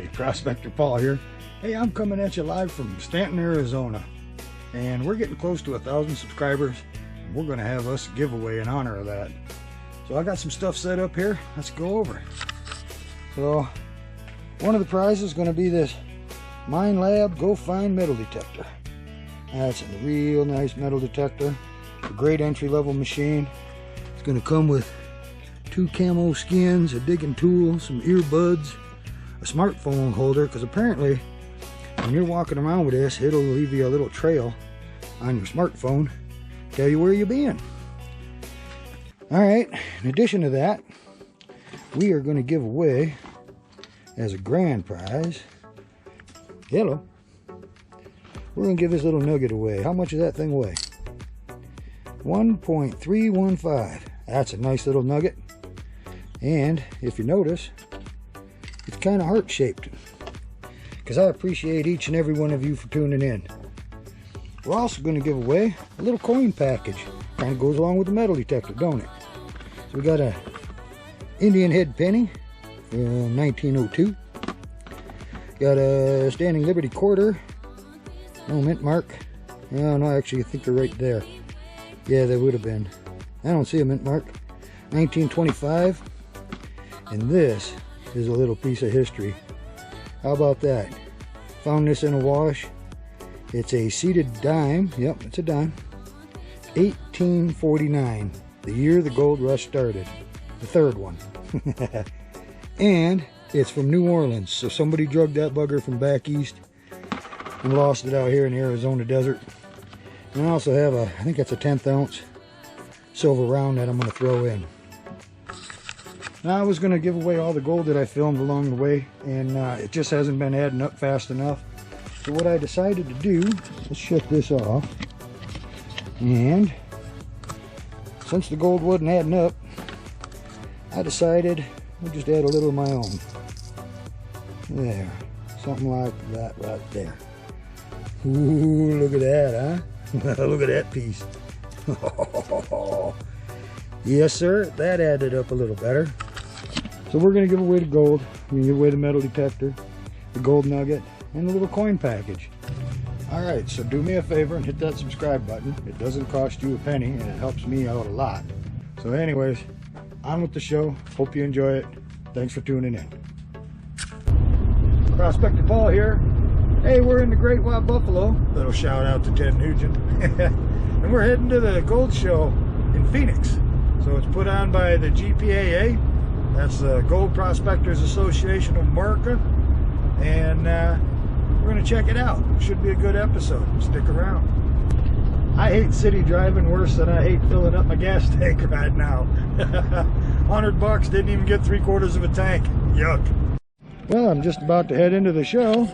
Hey, Prospector Paul here. Hey, I'm coming at you live from Stanton, Arizona. And we're getting close to 1,000 subscribers. And we're going to have us a giveaway in honor of that. So I got some stuff set up here. Let's go over it. So, one of the prizes is going to be this Mine Lab Go Find metal detector. That's a real nice metal detector. A great entry-level machine. It's going to come with 2 camo skins, a digging tool, some earbuds, a smartphone holder, because apparently when you're walking around with this, it'll leave you a little trail on your smartphone, tell you where you've been. Alright, in addition to that, we are going to give away as a grand prize, hello, we're going to give this little nugget away. How much does that thing weigh? 1.315. That's a nice little nugget. And if you notice, it's kind of heart-shaped, because I appreciate each and every one of you for tuning in. We're also going to give away a little coin package. Kind of goes along with the metal detector, don't it? So we got a Indian head penny from 1902. Got a Standing Liberty quarter. No mint mark. No, actually I think they're right there. Yeah, they would have been. I don't see a mint mark. 1925. And this is a little piece of history. How about that? Found this in a wash. It's a seated dime. Yep, it's a dime. 1849, the year the gold rush started. The third one. And it's from New Orleans. So somebody drugged that bugger from back east and lost it out here in the Arizona desert. And I also have I think that's a 1/10 ounce silver round that I'm going to throw in. Now I was going to give away all the gold that I filmed along the way, and it just hasn't been adding up fast enough. So what I decided to do, let's shut this off, and since the gold wasn't adding up, I decided I'll just add a little of my own. There, something like that right there. Ooh, look at that, huh? Look at that piece. Yes, sir, that added up a little better. So we're going to give away the gold. We're going to give away the metal detector, the gold nugget, and the little coin package. Alright, so do me a favor and hit that subscribe button. It doesn't cost you a penny, and it helps me out a lot. So anyways, on with the show. Hope you enjoy it. Thanks for tuning in. Prospector Paul here. Hey, we're in the Great White Buffalo. Little shout out to Ted Nugent. And we're heading to the Gold Show in Phoenix. So it's put on by the GPAA. That's the Gold Prospectors Association of America. And we're going to check it out. Should be a good episode. Stick around. I hate city driving worse than I hate filling up my gas tank right now. $100 didn't even get 3/4 of a tank. Yuck. Well, I'm just about to head into the show,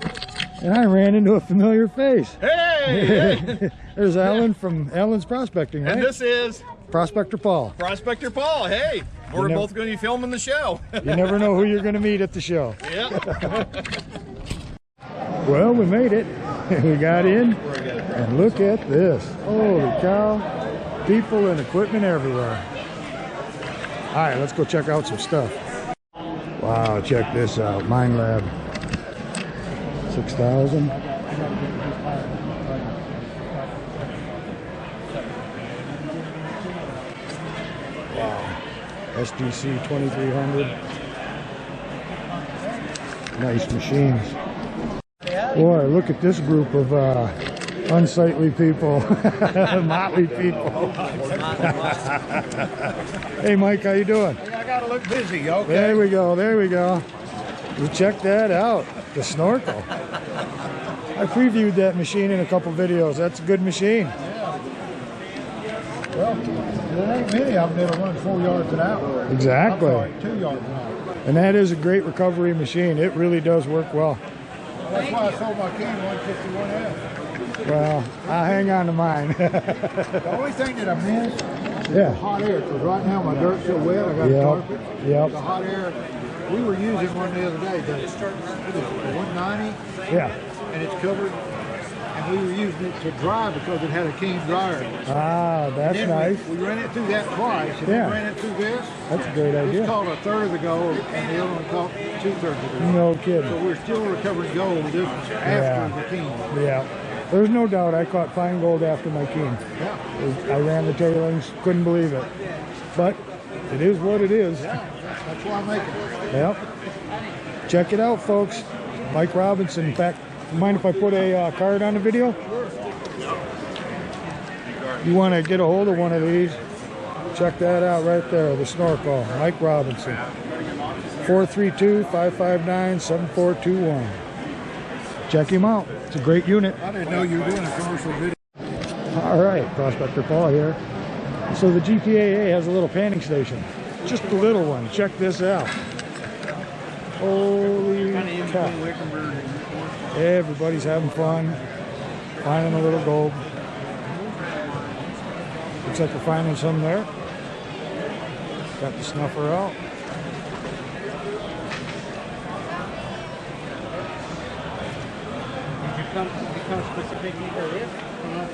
and I ran into a familiar face. Hey! There's Alan from Alan's Prospecting, right? And this is Prospector Paul. Prospector Paul. Hey, we're both going to be filming the show. You never know who you're going to meet at the show. Yep. Well, we made it. We got in, and look at this. Holy cow. People and equipment everywhere. All right, let's go check out some stuff. Wow, check this out. Mine Lab. 6,000. Wow. SDC 2300. Nice machines. Boy, look at this group of unsightly people. Motley people. Hey Mike, how you doing? I gotta look busy, okay? There we go, there we go. You check that out, the snorkel. I previewed that machine in a couple videos. That's a good machine. Yeah. Well, there ain't many of them that'll run 4 yards an hour. Exactly. I'm sorry, 2 yards an hour. And that is a great recovery machine. It really does work well. That's why I sold my King 151F. Well, I'll hang on to mine. The only thing that I miss is Yeah. the hot air, because right now my dirt's so wet, I got a carpet. Yep. The hot air, we were using one the other day, the 190, Yeah. and it's covered, and we were using it to dry because it had a keen dryer. Ah, that's And then nice. We ran it through that twice, and Yeah. we ran it through this. That's a great This idea. caught a third of the gold, and the other one caught 2/3 of the gold. No So kidding. we're still recovering gold. This was after the keen. Yeah. There's no doubt I caught fine gold after my keen. Yeah. I ran the tailings, couldn't believe it. But it is what it is. Yeah, that's why I'm making it. Yep. Check it out, folks. Mike Robinson. In fact, mind if I put a card on the video? You want to get a hold of one of these? Check that out right there, the snorkel. Mike Robinson. 432-559-7421. Check him out. It's a great unit. I didn't know you were doing a commercial video. All right, Prospector Paul here. So the GPAA has a little panning station. Just a little one. Check this out. Holy cow. Everybody's having fun. Finding a little gold. Looks like we're finding some there. Got the snuffer out.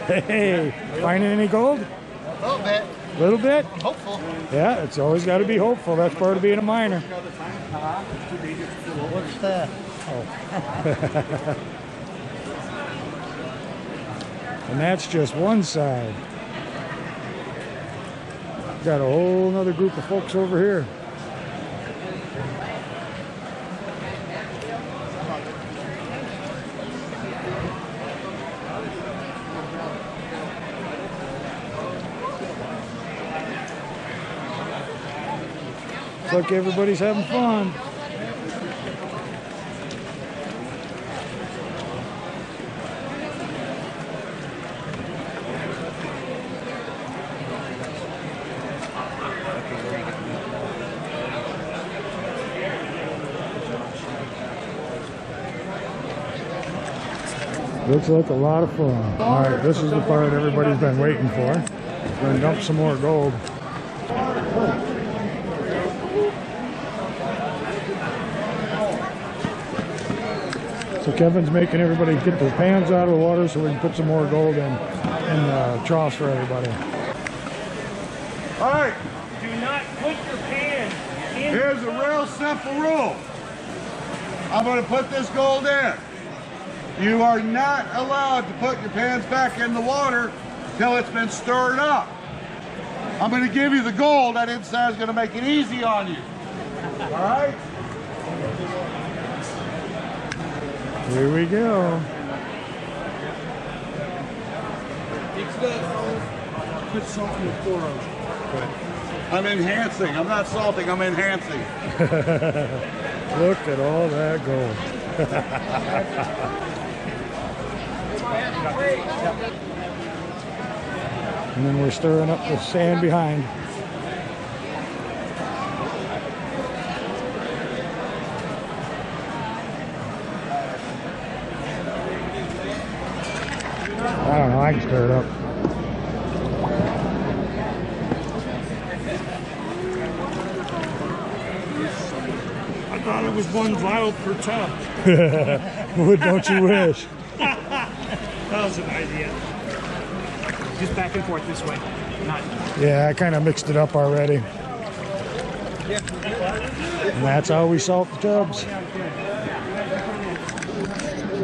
Hey, finding any gold? A little bit. A little bit? Hopeful. Yeah, it's always got to be hopeful. That's part of being a miner. What's that? And that's just one side. Got a whole nother group of folks over here. Looks like everybody's having fun. Looks like a lot of fun. All right, this is the part everybody's been waiting for. We're gonna dump some more gold. So Kevin's making everybody get their pans out of the water so we can put some more gold in troughs for everybody. All right, Do not put your pan in. here's a real simple rule. I'm going to put this gold in. You are not allowed to put your pans back in the water till it's been stirred up. I'm going to give you the gold. I didn't say I was going to make it easy on you. All right? Here we go. Put salt in the floor. I'm enhancing. I'm not salting. I'm enhancing. Look at all that gold. And then we're stirring up the sand behind. I don't know, I can stir it up. I thought it was one vial per tub. Don't you wish? That was an idea. Just back and forth this way. Not. Yeah, I kind of mixed it up already. And that's how we salt the tubs.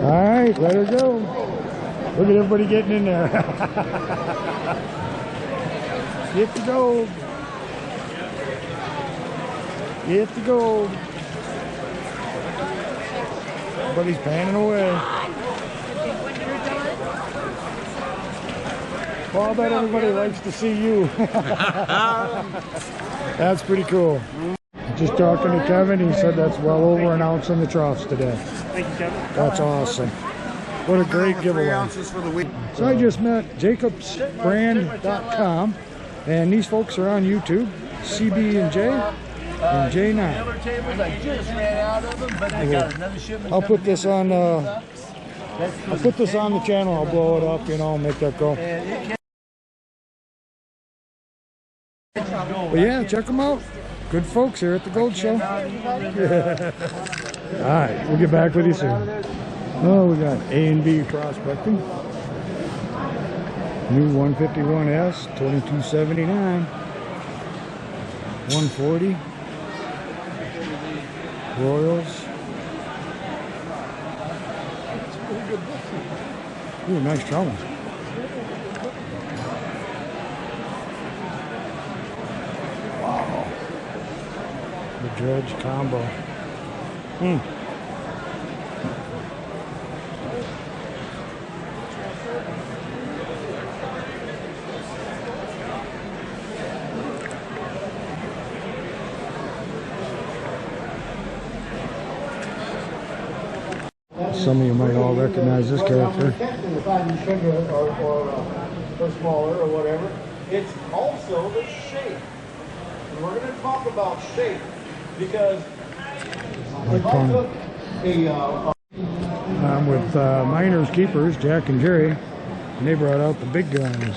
All right, let her go. Look at everybody getting in there. Get the gold. Get the gold. Everybody's panning away. Well, I bet everybody likes to see you. That's pretty cool. Just talking to Kevin, he said that's well over an ounce in the troughs today. Thank you, Kevin. That's awesome. What a great 3 giveaway. ounces for the week. So I just met jacobsbrand.com, and these folks are on YouTube, CB&J and J9. I'll put this on the channel. I'll blow it up, you know, make that go. But yeah, check them out. Good folks here at the Gold Show. All right, we'll get back with you soon. Oh, we got A and B prospecting. New 151S, 2279. 140. Royals. Ooh, nice trouble. Wow. The Dredge combo. Some of you might all recognize this character. Or smaller or whatever. It's also the shape. And we're going to talk about shape because I'm with Miners Keepers, Jack and Jerry, and they brought out the big guns.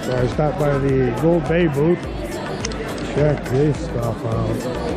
So I stopped by the Gold Bay booth. Check this stuff out.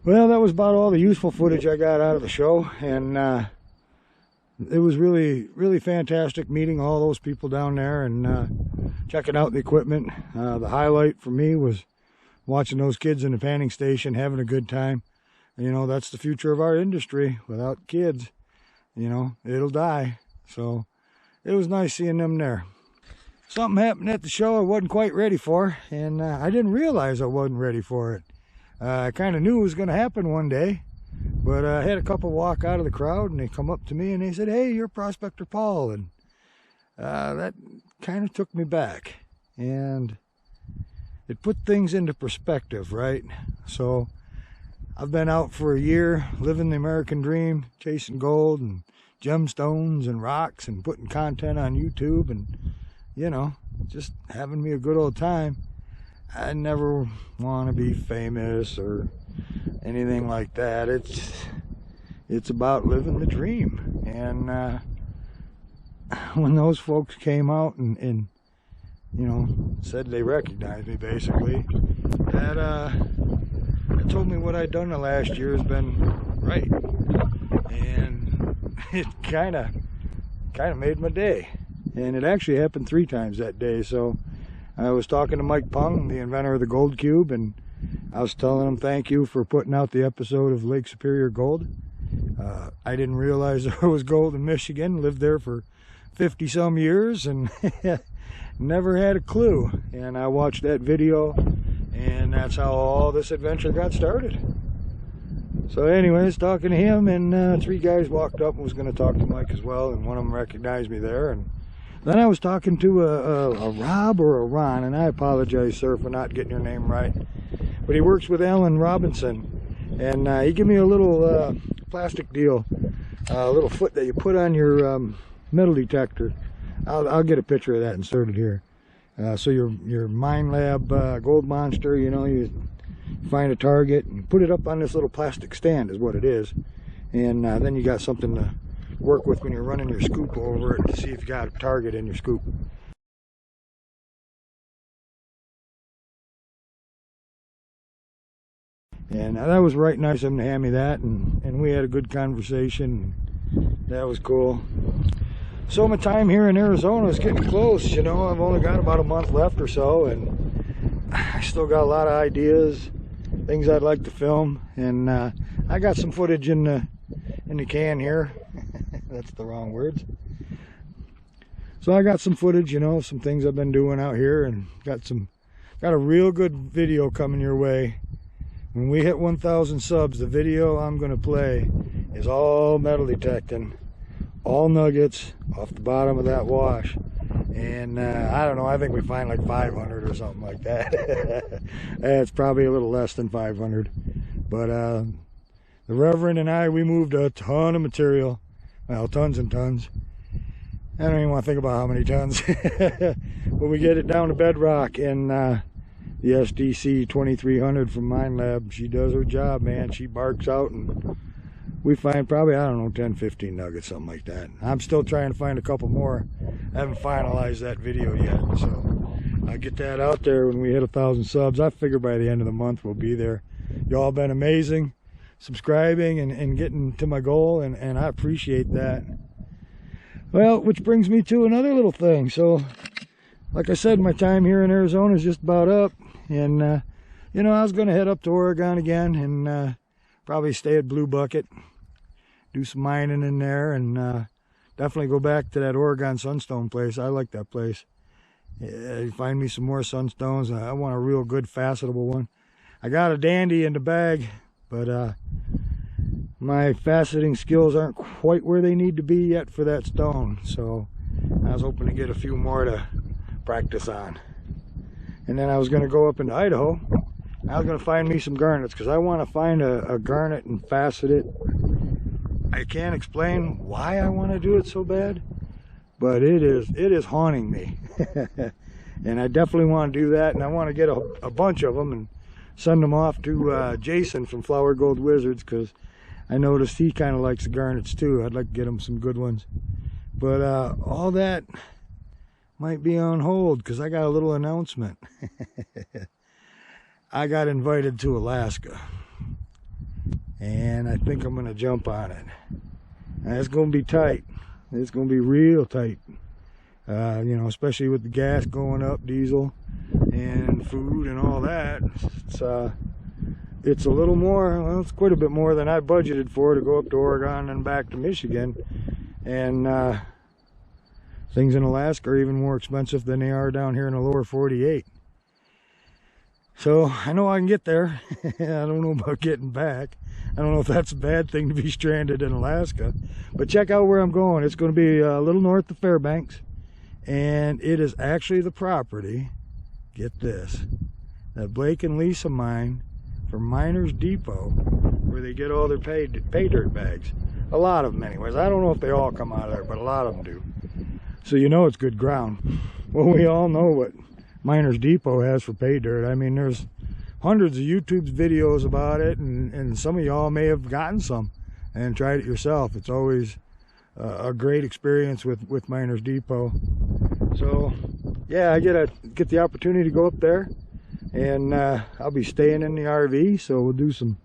Well, that was about all the useful footage I got out of the show, and it was really fantastic meeting all those people down there and checking out the equipment. The highlight for me was watching those kids in the panning station having a good time. You know, that's the future of our industry. Without kids, you know, it'll die. So it was nice seeing them there. Something happened at the show I wasn't quite ready for, and I didn't realize I wasn't ready for it. I kind of knew it was going to happen one day, but I had a couple walk out of the crowd, and they come up to me and they said, "Hey, you're Prospector Paul," and that kind of took me back, and it put things into perspective, right? So I've been out for a year, living the American dream, chasing gold and gemstones and rocks and putting content on YouTube and, you know, just having me a good old time. I never want to be famous or anything like that. It's about living the dream. And when those folks came out and you know, said they recognized me, basically, that told me what I'd done the last year has been right, and it kind of made my day. And it actually happened 3 times that day. So I was talking to Mike Pung, the inventor of the Gold Cube, and I was telling him thank you for putting out the episode of Lake Superior Gold. I didn't realize there was gold in Michigan, lived there for 50 some years and never had a clue. And I watched that video, and that's how all this adventure got started. So anyways, talking to him, and 3 guys walked up and was going to talk to Mike as well, and one of them recognized me there, and Then I was talking to a Rob or a Ron, and I apologize, sir, for not getting your name right. But he works with Alan Robinson, and he gave me a little plastic deal, a little foot that you put on your metal detector. I'll get a picture of that inserted here. So your Mine Lab Gold Monster, you know, you find a target and put it up on this little plastic stand is what it is, and then you got something to work with when you're running your scoop over it to see if you got a target in your scoop. And that was right nice of him to hand me that, and we had a good conversation. That was cool. So my time here in Arizona is getting close, you know. I've only got about a month left or so, and I still got a lot of ideas, things I'd like to film, and I got some footage in the can here. That's the wrong words. So I got some footage, you know, some things I've been doing out here, and got a real good video coming your way. When we hit 1,000 subs, the video I'm going to play is all metal detecting, all nuggets off the bottom of that wash. And I don't know, I think we find like 500 or something like that. It's probably a little less than 500. But the Reverend and I, we moved a ton of material. Well, tons and tons. I don't even want to think about how many tons. When we get it down to bedrock, and the SDC 2300 from Mine Lab, she does her job, man. She barks out, and we find probably, I don't know, 10, 15 nuggets, something like that. I'm still trying to find a couple more. I haven't finalized that video yet, so I'll get that out there when we hit 1,000 subs. I figure by the end of the month we'll be there. Y'all been amazing, subscribing and getting to my goal, and I appreciate that. Well, which brings me to another little thing. So like I said, my time here in Arizona is just about up, and you know, I was going to head up to Oregon again and probably stay at Blue Bucket, do some mining in there, and definitely go back to that Oregon Sunstone place. I like that place. Yeah, find me some more sunstones. I want a real good facetable one. I got a dandy in the bag, but my faceting skills aren't quite where they need to be yet for that stone, so I was hoping to get a few more to practice on. And then I was going to go up into Idaho. I was going to find me some garnets, because I want to find a garnet and facet it. I can't explain why I want to do it so bad, but it is haunting me. And I definitely want to do that, and I want to get a bunch of them and send them off to Jason from Flower Gold Wizards, because I noticed he kind of likes the garnets too. I'd like to get him some good ones. But all that might be on hold, because I got a little announcement. I got invited to Alaska, and I think I'm going to jump on it. And it's going to be tight. It's going to be real tight. You know, especially with the gas going up, diesel, and food and all that. It's a little more, well, it's quite a bit more than I budgeted for to go up to Oregon and back to Michigan. And things in Alaska are even more expensive than they are down here in the lower 48. So I know I can get there. I don't know about getting back. I don't know if that's a bad thing to be stranded in Alaska. But check out where I'm going. It's going to be a little north of Fairbanks. And it is actually the property, get this, that Blake and Lisa mine for Miners Depot, where they get all their pay dirt bags. A lot of them anyways. I don't know if they all come out of there, but a lot of them do. So you know it's good ground. Well, we all know what Miners Depot has for pay dirt. I mean, there's hundreds of YouTube videos about it, and some of y'all may have gotten some and tried it yourself. It's always a great experience with Miners Depot. So yeah, I get the opportunity to go up there, and I'll be staying in the RV, so we'll do some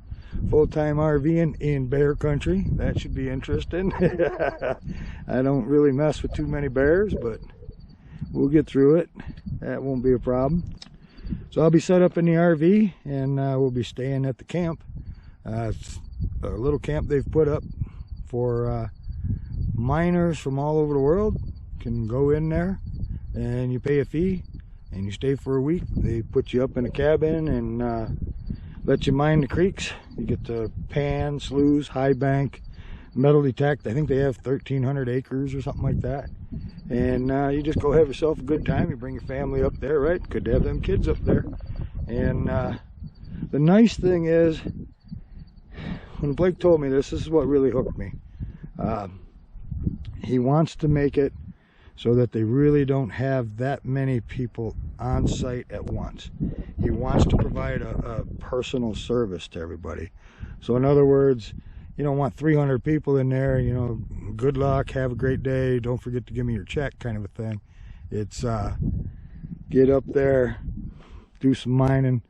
full-time RVing in bear country. That should be interesting. I don't really mess with too many bears, but we'll get through it. That won't be a problem. So I'll be set up in the RV, and we'll be staying at the camp. It's a little camp they've put up for miners from all over the world. Can go in there, and you pay a fee, and you stay for a week. They put you up in a cabin and let you mine the creeks. You get to pan, sloughs, high bank, metal detect. I think they have 1,300 acres or something like that. And you just go have yourself a good time. You bring your family up there, right? Good to have them kids up there. And the nice thing is, when Blake told me this is what really hooked me. He wants to make it so that they really don't have that many people on site at once. He wants to provide a personal service to everybody. So in other words, you don't want 300 people in there, you know, good luck, have a great day, don't forget to give me your check kind of a thing. It's get up there, do some mining,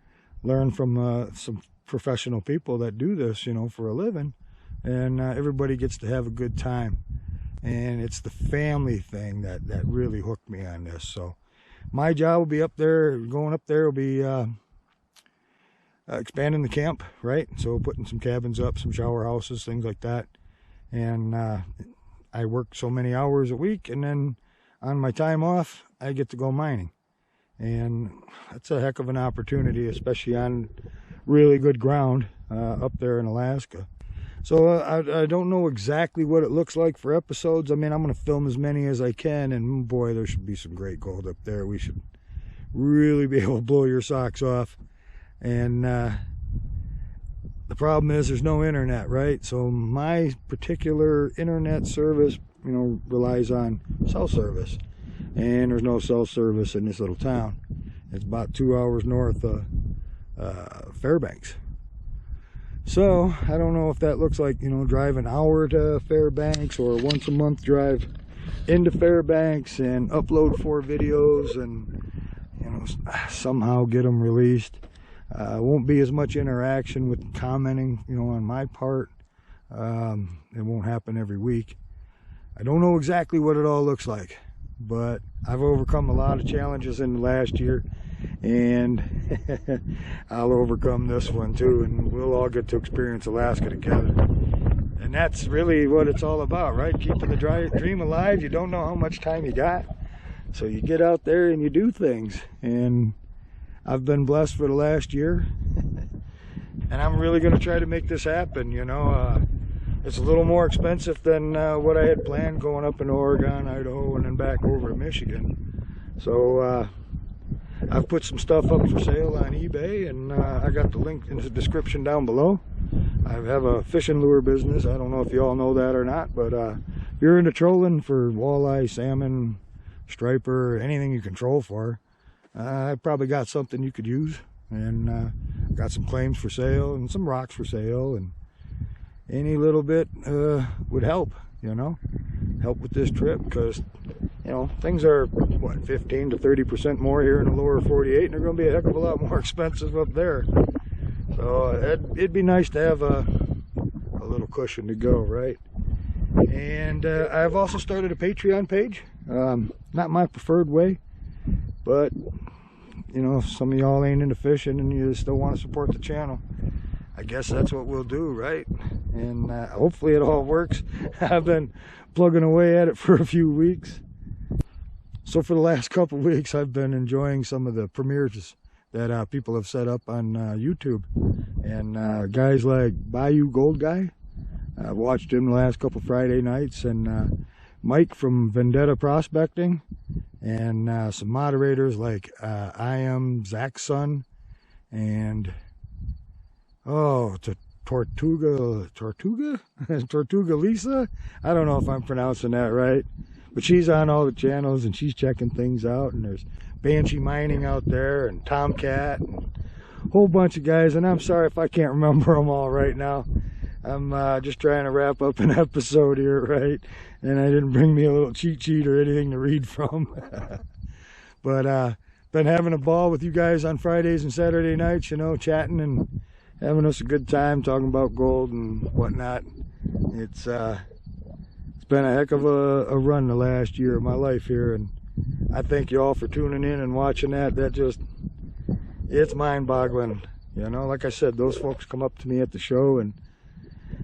learn from some professional people that do this, you know, for a living, and everybody gets to have a good time. And it's the family thing that really hooked me on this. So my job will be up there, going up there will be expanding the camp, right? So putting some cabins up, some shower houses, things like that. And I work so many hours a week, and then on my time off, I get to go mining. And that's a heck of an opportunity, especially on really good ground up there in Alaska. So I don't know exactly what it looks like for episodes. I mean, I'm going to film as many as I can, and boy, there should be some great gold up there. We should really be able to blow your socks off. And the problem is there's no internet, right? So my particular internet service, you know, relies on cell service. And there's no cell service in this little town. It's about 2 hours north of Fairbanks. So I don't know if that looks like, you know, drive an hour to Fairbanks, or once a month drive into Fairbanks and upload 4 videos and, you know, somehow get them released. Won't be as much interaction with commenting, you know, on my part. It won't happen every week. I don't know exactly what it all looks like, but I've overcome a lot of challenges in the last year, and I'll overcome this one too, and we'll all get to experience Alaska together. And that's really what it's all about, right? Keeping the dream alive. You don't know how much time you got, so you get out there and you do things. And I've been blessed for the last year, and I'm really going to try to make this happen. You know, it's a little more expensive than what I had planned, going up in Oregon, Idaho, and then back over to Michigan. So I've put some stuff up for sale on eBay, and I got the link in the description down below. I have a fishing lure business. I don't know if you all know that or not, but if you're into trolling for walleye, salmon, striper, anything you can troll for, I probably got something you could use. And got some claims for sale and some rocks for sale, and any little bit would help, you know, help with this trip, because, you know, things are, what, 15 to 30% more here in the lower 48, and they're going to be a heck of a lot more expensive up there. So it'd be nice to have a little cushion to go, right? And I've also started a Patreon page. Not my preferred way, but, you know, if some of y'all ain't into fishing and you still want to support the channel, I guess that's what we'll do, right? And hopefully it all works. I've been plugging away at it for a few weeks. So for the last couple of weeks, I've been enjoying some of the premieres that people have set up on YouTube. And guys like Bayou Gold Guy, I've watched him the last couple Friday nights, and Mike from Vendetta Prospecting, and some moderators like I Am Zach's son, and Tortuga Lisa. I don't know if I'm pronouncing that right, but she's on all the channels and she's checking things out. And there's Banshee Mining out there, and Tomcat, and a whole bunch of guys. And I'm sorry if I can't remember them all right now. I'm just trying to wrap up an episode here, right? And I didn't bring me a little cheat sheet or anything to read from. But been having a ball with you guys on Fridays and Saturday nights, you know, chatting and having us a good time, talking about gold and whatnot. It's been a heck of a run the last year of my life here, and I thank you all for tuning in and watching that. That just, it's mind-boggling. You know, like I said, those folks come up to me at the show, and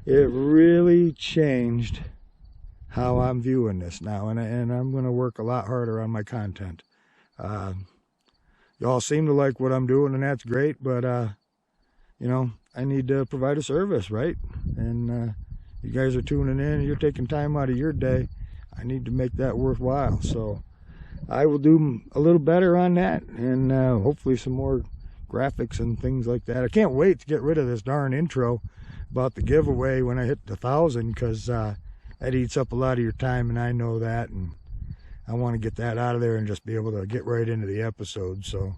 it really changed how I'm viewing this now, and I'm going to work a lot harder on my content. Y'all seem to like what I'm doing, and that's great, but you know, I need to provide a service, right? And you guys are tuning in, you're taking time out of your day. I need to make that worthwhile. So I will do a little better on that, and hopefully some more graphics and things like that. I can't wait to get rid of this darn intro about the giveaway when I hit the 1,000, because that eats up a lot of your time, and I know that, and I want to get that out of there and just be able to get right into the episode. So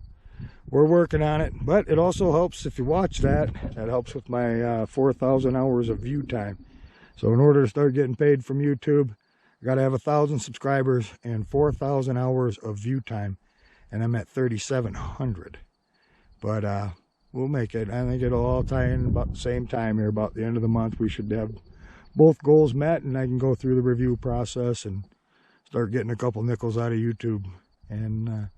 we're working on it, but it also helps if you watch that. That helps with my 4,000 hours of view time. So in order to start getting paid from YouTube, I got to have 1,000 subscribers and 4,000 hours of view time, and I'm at 3,700. But we'll make it. I think it'll all tie in about the same time here. About the end of the month, we should have both goals met, and I can go through the review process and start getting a couple nickels out of YouTube, and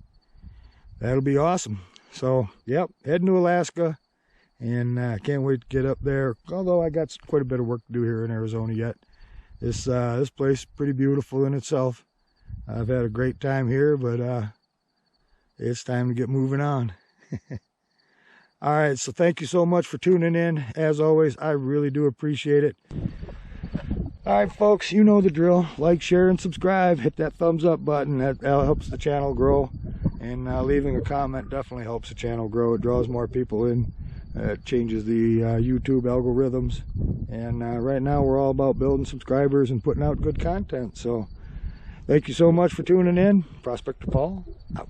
that'll be awesome. So, yep, heading to Alaska, and can't wait to get up there. Although I got quite a bit of work to do here in Arizona yet. This place is pretty beautiful in itself. I've had a great time here, but it's time to get moving on. All right, so thank you so much for tuning in. As always, I really do appreciate it. All right, folks, you know the drill. Like, share, and subscribe. Hit that thumbs up button. That helps the channel grow. And leaving a comment definitely helps the channel grow. It draws more people in. It changes the YouTube algorithms. And right now, we're all about building subscribers and putting out good content. So thank you so much for tuning in. Prospector Paul, out.